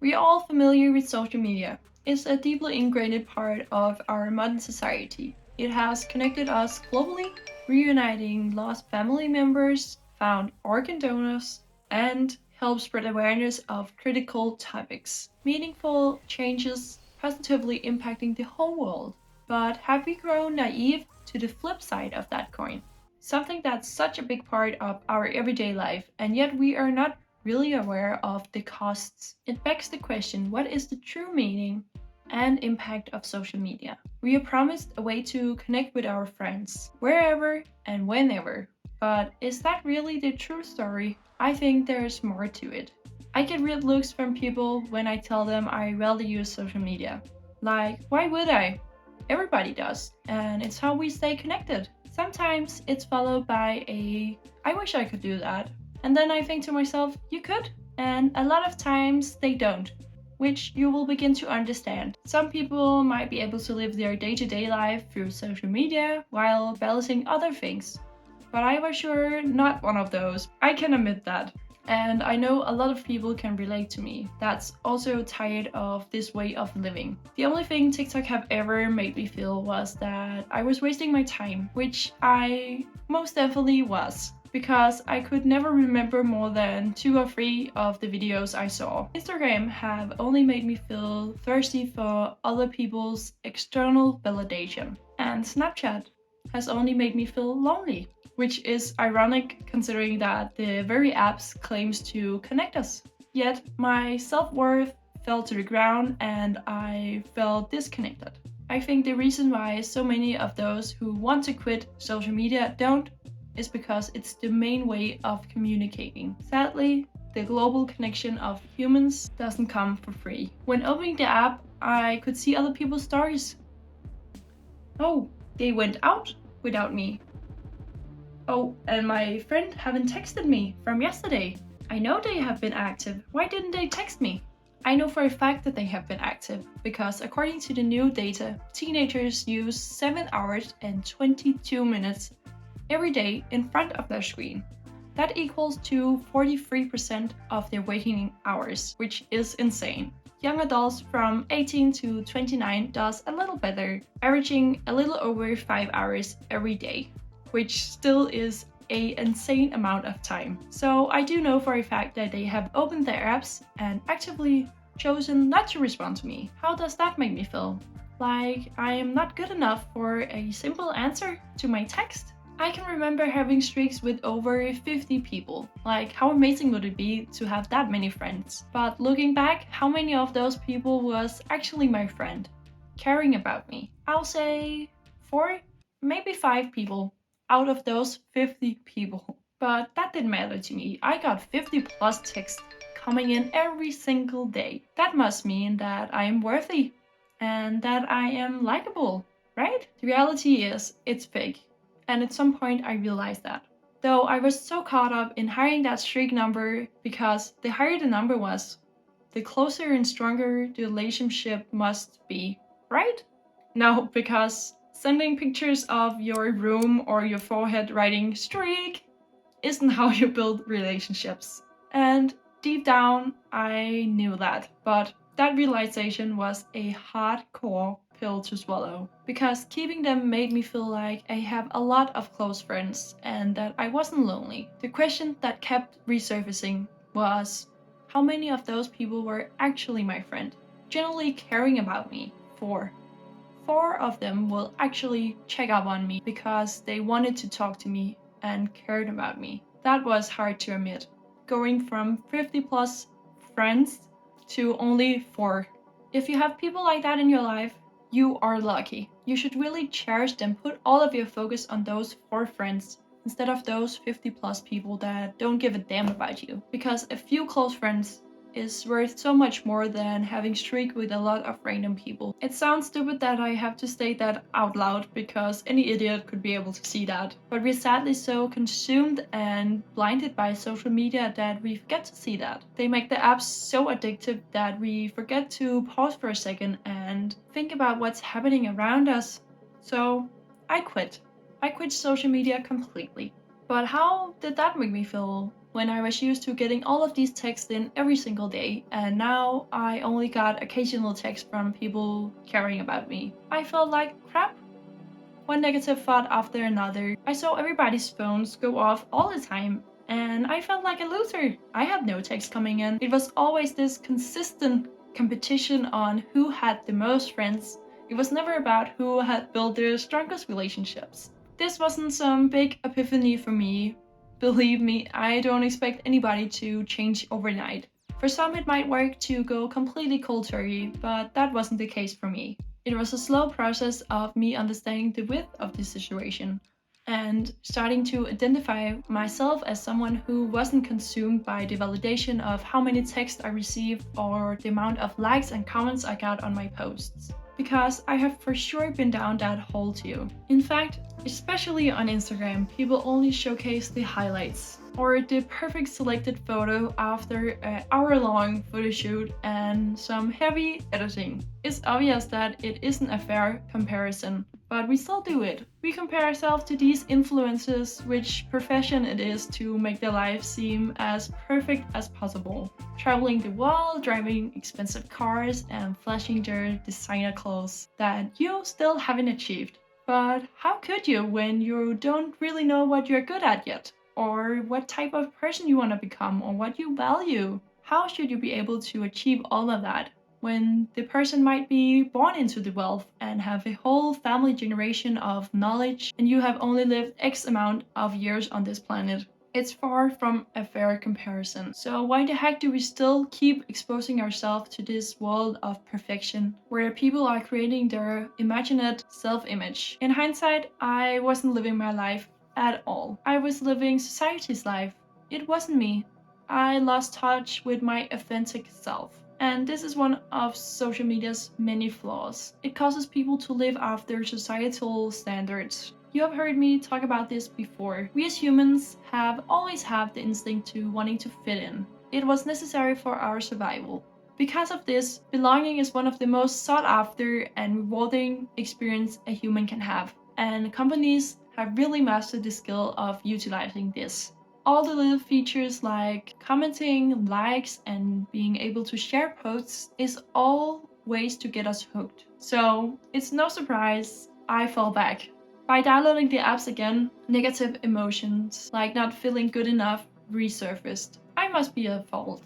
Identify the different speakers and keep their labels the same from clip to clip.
Speaker 1: We are all familiar with social media. It's a deeply ingrained part of our modern society. It has connected us globally, reuniting lost family members, found organ donors, and helped spread awareness of critical topics. Meaningful changes positively impacting the whole world. But have we grown naive to the flip side of that coin? Something that's such a big part of our everyday life, and yet we are not really aware of the costs. It begs the question, what is the true meaning and impact of social media? We are promised a way to connect with our friends wherever and whenever. But is that really the true story? I think there's more to it. I get weird looks from people when I tell them I rarely use social media. Like, why would I? Everybody does, and it's how we stay connected. Sometimes it's followed by a, I wish I could do that. And then I think to myself, you could. And a lot of times they don't, which you will begin to understand. Some people might be able to live their day-to-day life through social media while balancing other things. But I was sure not one of those. I can admit that. And I know a lot of people can relate to me that's also tired of this way of living. The only thing TikTok have ever made me feel was that I was wasting my time, which I most definitely was, because I could never remember more than 2 or 3 of the videos I saw. Instagram have only made me feel thirsty for other people's external validation. And Snapchat has only made me feel lonely, which is ironic considering that the very apps claims to connect us. Yet my self-worth fell to the ground and I felt disconnected. I think the reason why so many of those who want to quit social media don't is because it's the main way of communicating. Sadly, the global connection of humans doesn't come for free. When opening the app, I could see other people's stories. Oh, they went out without me. Oh, and my friend haven't texted me from yesterday. I know they have been active. Why didn't they text me? I know for a fact that they have been active because according to the new data, teenagers use 7 hours and 22 minutes every day in front of their screen. That equals to 43% of their waking hours, which is insane. Young adults from 18 to 29 does a little better, averaging a little over 5 hours every day, which still is an insane amount of time. So I do know for a fact that they have opened their apps and actively chosen not to respond to me. How does that make me feel? Like I am not good enough for a simple answer to my text? I can remember having streaks with over 50 people. Like, how amazing would it be to have that many friends? But looking back, how many of those people was actually my friend, caring about me? I'll say 4, maybe 5 people out of those 50 people. But that didn't matter to me. I got 50 plus texts coming in every single day. That must mean that I am worthy and that I am likable, right? The reality is, it's fake. And at some point I realized that. Though I was so caught up in higher that streak number because the higher the number was, the closer and stronger the relationship must be, right? No, because sending pictures of your room or your forehead writing streak isn't how you build relationships. And deep down, I knew that, but that realization was a hardcore pill to swallow because keeping them made me feel like I have a lot of close friends and that I wasn't lonely. The question that kept resurfacing was how many of those people were actually my friend, genuinely caring about me. 4 of them will actually check up on me because they wanted to talk to me and cared about me. That was hard to admit. Going from 50 plus friends to only 4. If you have people like that in your life, you are lucky. You should really cherish them. Put all of your focus on those 4 friends instead of those 50 plus people that don't give a damn about you. Because a few close friends is worth so much more than having streak with a lot of random people. It sounds stupid that I have to state that out loud because any idiot could be able to see that. But we're sadly so consumed and blinded by social media that we forget to see that. They make the apps so addictive that we forget to pause for a second and think about what's happening around us. So I quit. I quit social media completely. But how did that make me feel? when I was used to getting all of these texts in every single day, and now I only got occasional texts from people caring about me. I felt like crap. One negative thought after another. I saw everybody's phones go off all the time, and I felt like a loser. I had no text coming in. It was always this consistent competition on who had the most friends. It was never about who had built the strongest relationships. This wasn't some big epiphany for me. Believe me, I don't expect anybody to change overnight. For some, it might work to go completely cold turkey, but that wasn't the case for me. It was a slow process of me understanding the width of this situation and starting to identify myself as someone who wasn't consumed by the validation of how many texts I received or the amount of likes and comments I got on my posts. Because I have for sure been down that hole too. In fact, especially on Instagram, people only showcase the highlights or the perfect selected photo after an hour-long photo shoot and some heavy editing. It's obvious that it isn't a fair comparison, but we still do it. We compare ourselves to these influencers, which profession it is to make their lives seem as perfect as possible. Traveling the world, driving expensive cars, and flashing their designer clothes that you still haven't achieved. But how could you when you don't really know what you're good at yet? Or what type of person you want to become, or what you value? How should you be able to achieve all of that when the person might be born into the wealth and have a whole family generation of knowledge and you have only lived X amount of years on this planet? It's far from a fair comparison. So why the heck do we still keep exposing ourselves to this world of perfection where people are creating their imagined self-image? In hindsight, I wasn't living my life at all. I was living society's life. It wasn't me. I lost touch with my authentic self. And this is one of social media's many flaws. It causes people to live after societal standards. You have heard me talk about this before. We as humans have always had the instinct to wanting to fit in. It was necessary for our survival. Because of this, belonging is one of the most sought after and rewarding experience a human can have. And companies have really mastered the skill of utilizing this. All the little features like commenting, likes, and being able to share posts is all ways to get us hooked. So it's no surprise I fell back. By downloading the apps again, negative emotions like not feeling good enough resurfaced. I must be at fault.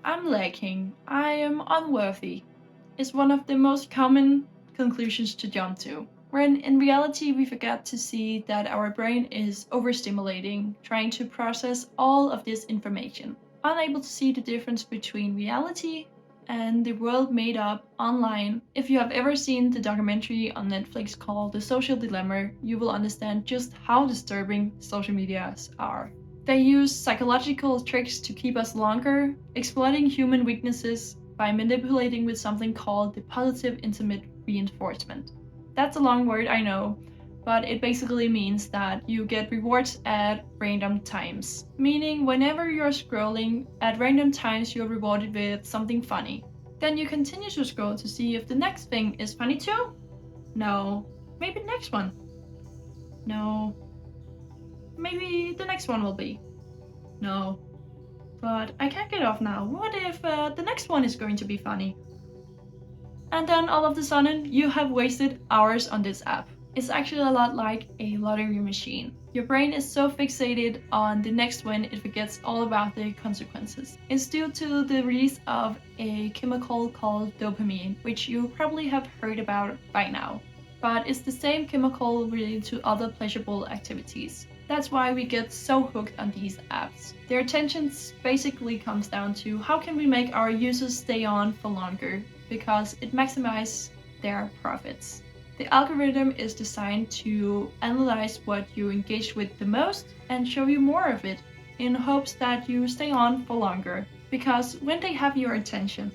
Speaker 1: I'm lacking. I am unworthy. Is one of the most common conclusions to jump to. When in reality we forget to see that our brain is overstimulating, trying to process all of this information, unable to see the difference between reality and the world made up online. If you have ever seen the documentary on Netflix called The Social Dilemma, you will understand just how disturbing social medias are. They use psychological tricks to keep us longer, exploiting human weaknesses by manipulating with something called the positive intimate reinforcement. That's a long word, I know, but it basically means that you get rewards at random times. Meaning, whenever you're scrolling, at random times you're rewarded with something funny. Then you continue to scroll to see if the next thing is funny too? No. Maybe the next one? No. Maybe the next one will be? No. But I can't get off now. What if the next one is going to be funny? And then all of a sudden, you have wasted hours on this app. It's actually a lot like a lottery machine. Your brain is so fixated on the next win, it forgets all about the consequences. It's due to the release of a chemical called dopamine, which you probably have heard about by now. But it's the same chemical related to other pleasurable activities. That's why we get so hooked on these apps. Their attention basically comes down to how can we make our users stay on for longer, because it maximizes their profits. The algorithm is designed to analyze what you engage with the most and show you more of it in hopes that you stay on for longer. Because when they have your attention,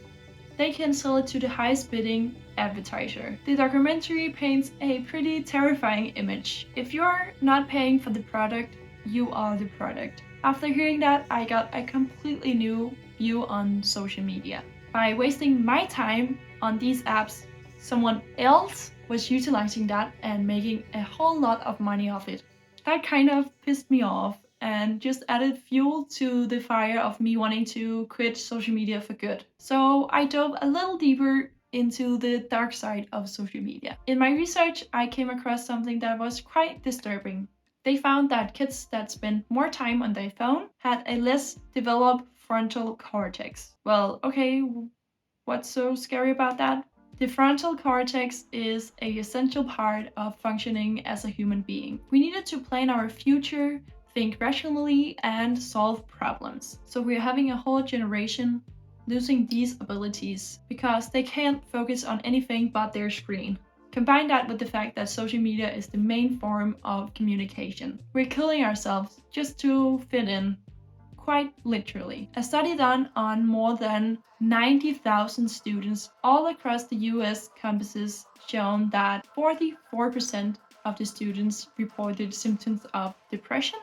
Speaker 1: they can sell it to the highest bidding advertiser. The documentary paints a pretty terrifying image. If you're not paying for the product, you are the product. After hearing that, I got a completely new view on social media. By wasting my time on these apps, someone else was utilizing that and making a whole lot of money off it. That kind of pissed me off, and just added fuel to the fire of me wanting to quit social media for good. So I dove a little deeper into the dark side of social media. In my research, I came across something that was quite disturbing. They found that kids that spent more time on their phone had a less developed frontal cortex. Well, okay, what's so scary about that? The frontal cortex is a essential part of functioning as a human being. We needed to plan our future, think rationally, and solve problems. So we're having a whole generation losing these abilities because they can't focus on anything but their screen. Combine that with the fact that social media is the main form of communication. We're killing ourselves just to fit in, quite literally. A study done on more than 90,000 students all across the US campuses shown that 44% of the students reported symptoms of depression,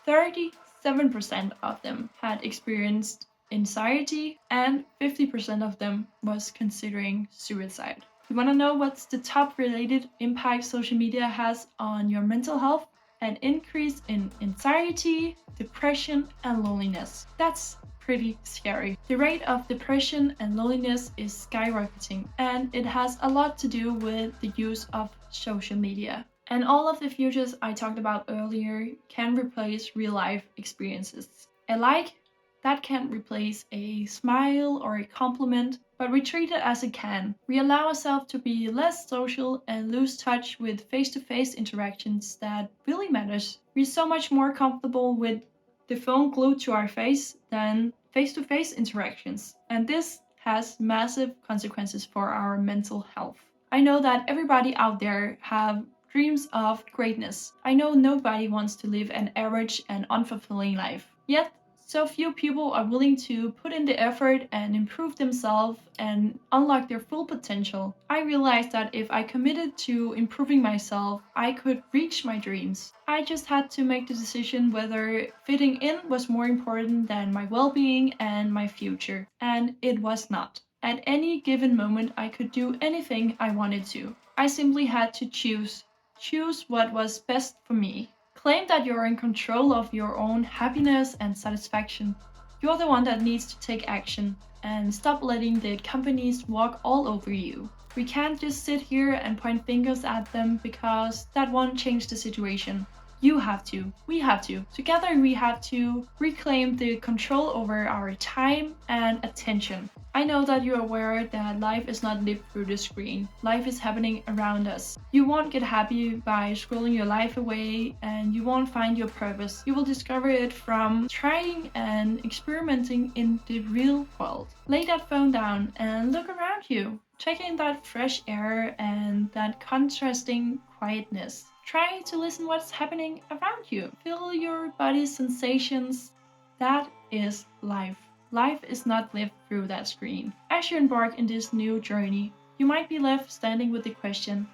Speaker 1: 37% of them had experienced anxiety, and 50% of them was considering suicide. You want to know what's the top related impact social media has on your mental health? An increase in anxiety, depression, and loneliness. That's pretty scary. The rate of depression and loneliness is skyrocketing, and it has a lot to do with the use of social media. And all of the futures I talked about earlier can replace real life experiences. A like, that can't replace a smile or a compliment, but we treat it as it can. We allow ourselves to be less social and lose touch with face-to-face interactions that really matters. We're so much more comfortable with the phone glued to our face than face-to-face interactions. And this has massive consequences for our mental health. I know that everybody out there have dreams of greatness. I know nobody wants to live an average and unfulfilling life. Yet, so few people are willing to put in the effort and improve themselves and unlock their full potential. I realized that if I committed to improving myself, I could reach my dreams. I just had to make the decision whether fitting in was more important than my well-being and my future. And it was not. At any given moment, I could do anything I wanted to. I simply had to choose. Choose what was best for me. Claim that you're in control of your own happiness and satisfaction. You're the one that needs to take action and stop letting the companies walk all over you. We can't just sit here and point fingers at them because that won't change the situation. You have to. We have to. Together we have to reclaim the control over our time and attention. I know that you're aware that life is not lived through the screen. Life is happening around us. You won't get happy by scrolling your life away, and you won't find your purpose. You will discover it from trying and experimenting in the real world. Lay that phone down and look around you. Take in that fresh air and that contrasting quietness. Try to listen what's happening around you. Feel your body's sensations. That is life. Life is not lived through that screen. As you embark in this new journey, you might be left standing with the question,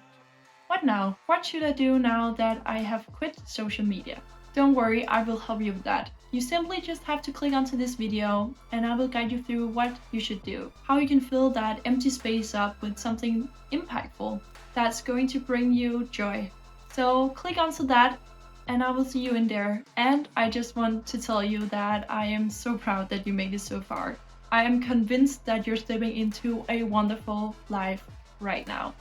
Speaker 1: what now? What should I do now that I have quit social media? Don't worry, I will help you with that. You simply just have to click onto this video and I will guide you through what you should do. How you can fill that empty space up with something impactful that's going to bring you joy. So click onto that and I will see you in there. And I just want to tell you that I am so proud that you made it so far. I am convinced that you're stepping into a wonderful life right now.